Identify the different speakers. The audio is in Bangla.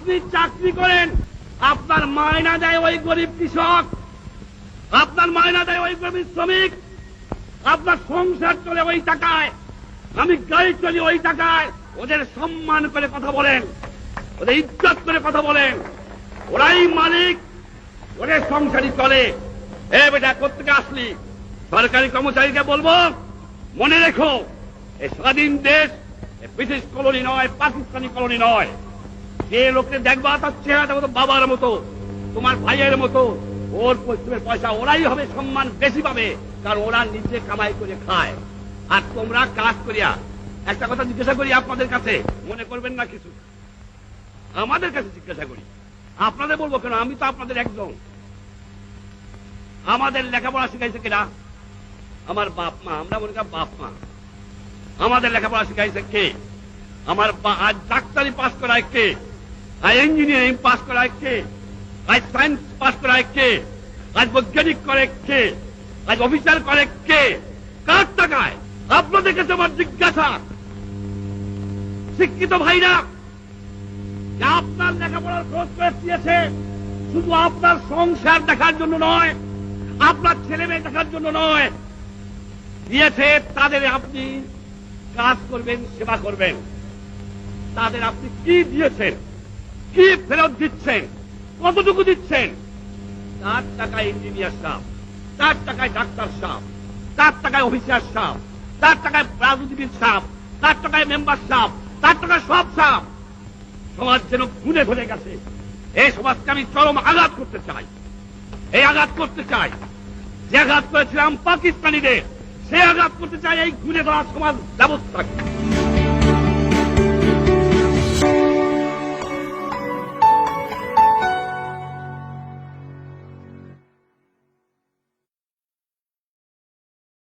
Speaker 1: আপনি চাকরি করেন, আপনার মায়না দেয় ওই গরিব কৃষক, আপনার মায়না দেয় ওই গরিব শ্রমিক, আপনার সংসার চলে ওই টাকায়, আমি গাড়ি চলি ওই টাকায়। ওদের সম্মান করে কথা বলেন, ওদের ইজ্জত করে কথা বলেন, ওরাই মালিক, ওদের সংসারই চলে। এ বেটা কোত্থেকে আসলি? সরকারি কর্মচারীকে বলবো, মনে রেখো এই স্বাধীন দেশ ব্রিটিশ কলোনি নয়, পাকিস্তানি কলোনি নয়। যে লোককে দেখবা তার চেহারাটা মতো বাবার মতো, তোমার ভাইয়ের মতো, ওর পরিশ্রমের পয়সা ওরাই হবে সম্মান বেশি পাবে, কারণ ওরা নিজে কামাই করে খায়। আর তোমরা কাজ করিয়া। একটা কথা জিজ্ঞাসা করি আপনাদের কাছে, মনে করবেন না কিছু, আমাদের কাছে জিজ্ঞাসা করি, আপনাদের বলবো কেন, আমি তো আপনাদের একজন। আমাদের লেখাপড়া শিখাইছে কিনা? আমার বাপ মা। আমরা মনে করি বাপ মা। আমাদের লেখাপড়া শিখাইছে কে? আমার আজ ডাক্তারি পাস করায় কে? আজ ইঞ্জিনিয়ারিং পাস করায় কে? আজ সায়েন্স পাস করায় কে? আজ বৈজ্ঞানিক করে কে? আজ অফিসার করে কে? কার টাকায়? আপনাদের কাছে আমার জিজ্ঞাসা, শিক্ষিত ভাইরা, আপনার লেখাপড়ার খোঁজ করে দিয়েছে শুধু আপনার সংসার দেখার জন্য নয়, আপনার ছেলে মেয়ে দেখার জন্য নয়, দিয়েছে তাদের আপনি কাজ করবেন, সেবা করবেন। তাদের আপনি কি দিয়েছেন, কি ফেরত দিচ্ছেন, কতটুকু দিচ্ছেন? তার টাকায় ইঞ্জিনিয়ার সাহেব, তার টাকায় ডাক্তার সাহেব, তার টাকায় অফিসার সাহেব, তার টাকায় রাজনীতিবিদ সাহেব, তার টাকায় মেম্বার সাহেব, তার টাকায় সব সাহেব। সমাজ যেন গুণে ধরে গেছে। এই সমাজকে আমি চরম আঘাত করতে চাই। এই আঘাত করতে চাই যে আঘাত করেছিলাম পাকিস্তানিদের, সে আঘাত করতে চাই এই গুণে ধরা সমাজ ব্যবস্থাকে।